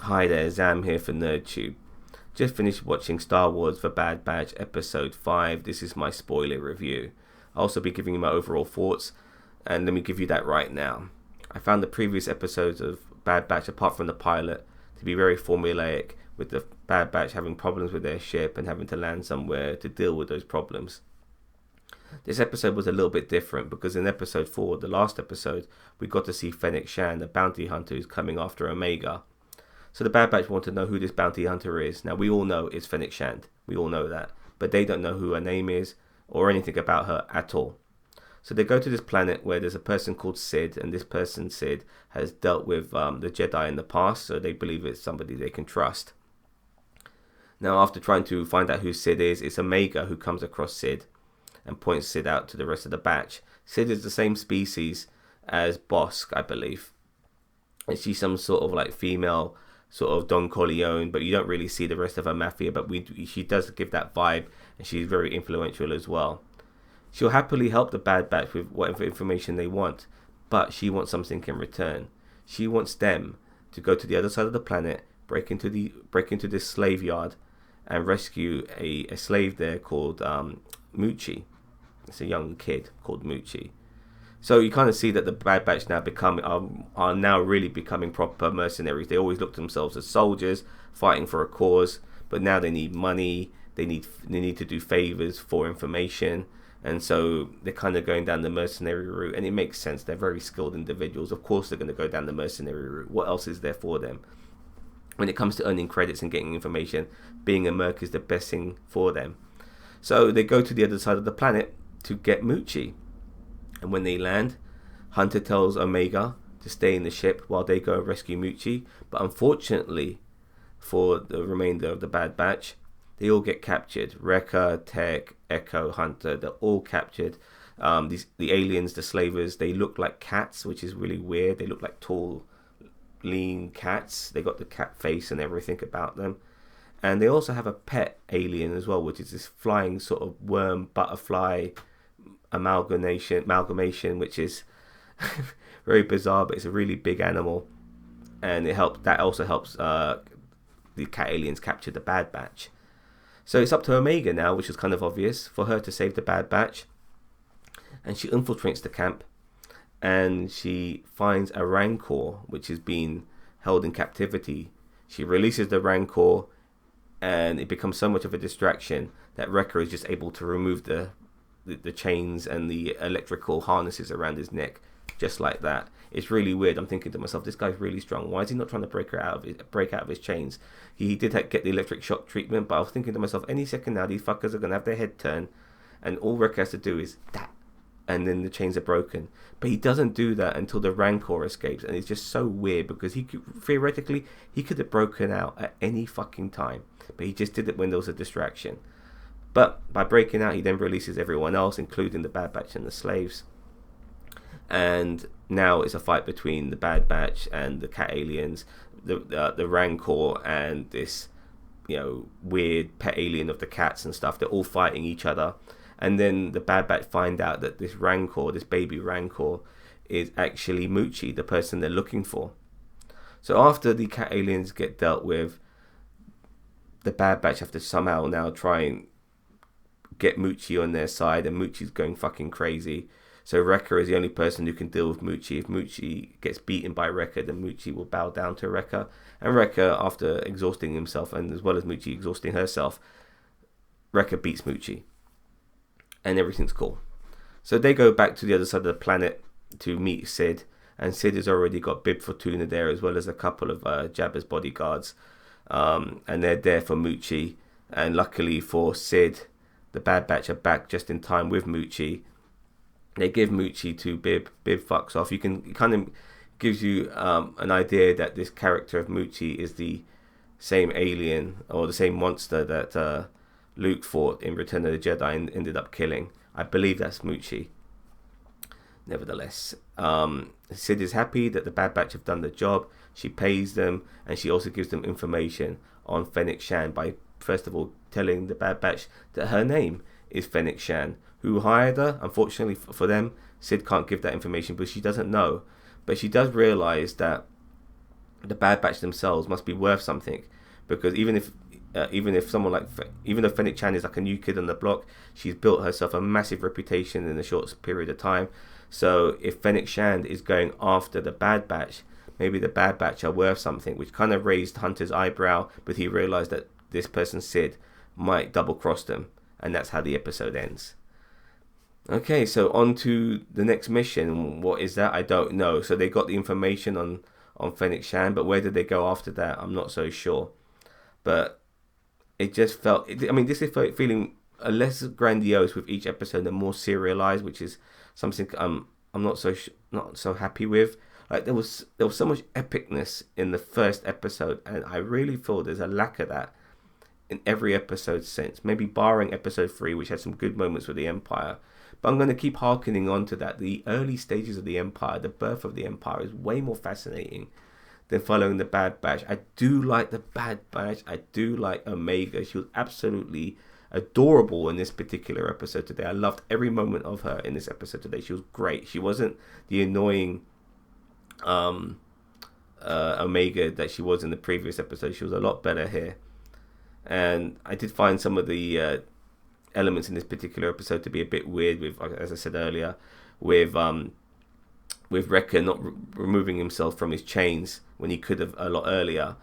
Hi there, Zam here for NerdTube. Just finished watching Star Wars The Bad Batch Episode 5. This is my spoiler review. I'll also be giving you my overall thoughts, and let me give you that right now. I found the previous episodes of Bad Batch, apart from the pilot, to be very formulaic, with the Bad Batch having problems with their ship and having to land somewhere to deal with those problems. This episode was a little bit different because in episode 4, the last episode, we got to see Fennec Shand, the bounty hunter who's coming after Omega. So the Bad Batch want to know who this bounty hunter is. Now, we all know it's Fennec Shand. We all know that. But they don't know who her name is or anything about her at all. So they go to this planet where there's a person called Sid, and this person, Sid, has dealt with the Jedi in the past, so they believe it's somebody they can trust. Now, after trying to find out who Sid is, it's Omega who comes across Sid and points Sid out to the rest of the batch. Sid is the same species as Bosk, I believe. And she's some sort of like female sort of Don Corleone, but you don't really see the rest of her mafia, but she does give that vibe, and she's very influential as well. She'll happily help the Bad Batch with whatever information they want, but she wants something in return. She wants them to go to the other side of the planet, break into this slave yard, and rescue a slave there called Moochie. It's a young kid called Moochie. So you kind of see that the Bad Batch now are now really becoming proper mercenaries. They always looked at themselves as soldiers fighting for a cause, but now they need money. They need to do favors for information, and so they're kind of going down the mercenary route. And it makes sense. They're very skilled individuals. Of course, they're going to go down the mercenary route. What else is there for them? When it comes to earning credits and getting information, being a merc is the best thing for them. So they go to the other side of the planet to get Moochie. And when they land, Hunter tells Omega to stay in the ship while they go rescue Moochie. But unfortunately, for the remainder of the Bad Batch, they all get captured. Wrecker, Tech, Echo, Hunter, they're all captured. The aliens, the slavers, they look like cats, which is really weird. They look like tall, lean cats. They got the cat face and everything about them. And they also have a pet alien as well, which is this flying sort of worm, butterfly amalgamation, which is very bizarre, but it's a really big animal, and that also helps the cat aliens capture the Bad Batch. So it's up to Omega now, which is kind of obvious, for her to save the Bad Batch, and she infiltrates the camp, and she finds a Rancor which is being held in captivity. She releases the Rancor, and it becomes so much of a distraction that Wrecker is just able to remove the chains and the electrical harnesses around his neck, just like that. It's really weird. I'm thinking to myself, this guy's really strong. Why is he not trying to break out of his chains? He did get the electric shock treatment, but I was thinking to myself, any second now, these fuckers are gonna have their head turned, and all Wrecker has to do is that, and then the chains are broken. But he doesn't do that until the Rancor escapes, and it's just so weird because theoretically he could have broken out at any fucking time, but he just did it when there was a distraction. But by breaking out, he then releases everyone else, including the Bad Batch and the slaves. And now it's a fight between the Bad Batch and the cat aliens, the Rancor and this, weird pet alien of the cats and stuff. They're all fighting each other. And then the Bad Batch find out that this Rancor, this baby Rancor, is actually Moochie, the person they're looking for. So after the cat aliens get dealt with, the Bad Batch have to somehow now try and get Moochie on their side, and Moochie's going fucking crazy. So Wrecker is the only person who can deal with Moochie. If Moochie gets beaten by Wrecker, then Moochie will bow down to Wrecker. And Wrecker, after exhausting himself, and as well as Moochie exhausting herself, Wrecker beats Moochie. And everything's cool. So they go back to the other side of the planet to meet Sid. And Sid has already got Bib Fortuna there, as well as a couple of Jabba's bodyguards. And they're there for Moochie. And luckily for Sid, the Bad Batch are back just in time with Moochie. They give Moochie to Bib. Bib fucks off. It kind of gives you an idea that this character of Moochie is the same alien or the same monster that Luke fought in Return of the Jedi and ended up killing. I believe that's Moochie. Nevertheless, Sid is happy that the Bad Batch have done the job. She pays them, and she also gives them information on Fennec Shand by, first of all, telling the Bad Batch that her name is Fennec Shand. Who hired her? Unfortunately for them, Sid can't give that information, but she doesn't know. But she does realise that the Bad Batch themselves must be worth something, because even if someone like even though Fennec Chan is like a new kid on the block, she's built herself a massive reputation in a short period of time. So if Fennec Shand is going after the Bad Batch, maybe the Bad Batch are worth something, which kind of raised Hunter's eyebrow, but he realized that this person Sid might double cross them, and that's how the episode ends. Okay, so on to the next mission. What is that? I don't know. So they got the information on Fennec Shand, but where did they go after that? I'm not so sure. But it just felt, I mean, this is feeling less grandiose with each episode and more serialized, which is something I'm not so happy with. Like there was so much epicness in the first episode, and I really feel there's a lack of that in every episode since. Maybe barring episode 3, which had some good moments with the Empire. But I'm going to keep harkening on to that. The early stages of the Empire, the birth of the Empire, is way more fascinating than following the Bad Batch. I do like the Bad Batch. I do like Omega. She was absolutely adorable in this particular episode today. I loved every moment of her in this episode today. She was great. She wasn't the annoying Omega that she was in the previous episode. She was a lot better here. And I did find some of the elements in this particular episode to be a bit weird, with, as I said earlier, with Wrecker not removing himself from his chains when he could have a lot earlier.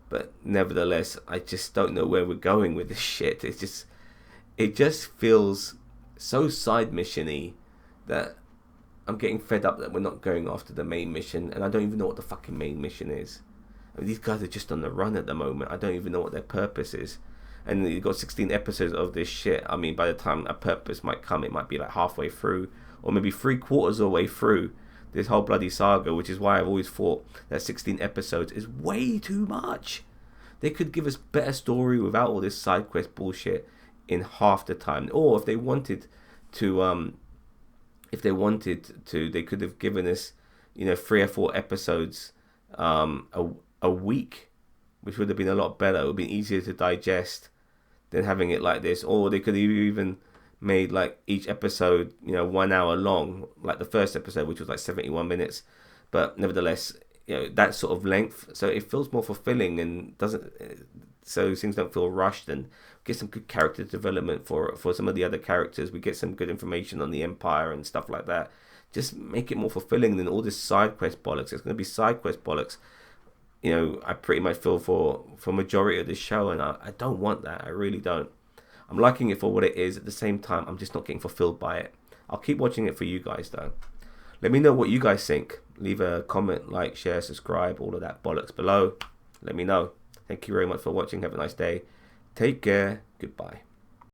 But nevertheless, I just don't know where we're going with this shit. It just feels so side mission-y that I'm getting fed up that we're not going after the main mission, and I don't even know what the fucking main mission is. I mean, these guys are just on the run at the moment. I don't even know what their purpose is. And you've got 16 episodes of this shit. I mean, by the time a purpose might come, it might be like halfway through, or maybe 3/4 of the way through this whole bloody saga, which is why I've always thought that 16 episodes is way too much. They could give us better story without all this side quest bullshit in half the time. Or if they wanted to, they could have given us, 3 or 4 episodes a week, which would have been a lot better. It would have been easier to digest than having it like this. Or they could have even made like each episode 1 hour long, like the first episode, which was like 71 minutes, but nevertheless that sort of length, so it feels more fulfilling and doesn't, so things don't feel rushed, and get some good character development for some of the other characters. We get some good information on the Empire and stuff like that. Just make it more fulfilling than all this side quest bollocks. It's going to be side quest bollocks, I pretty much feel for majority of this show, and I don't want that. I really don't. I'm liking it for what it is. At the same time, I'm just not getting fulfilled by it. I'll keep watching it for you guys though. Let me know what you guys think. Leave a comment, like, share, subscribe, all of that bollocks below. Let me know. Thank you very much for watching. Have a nice day. Take care. Goodbye.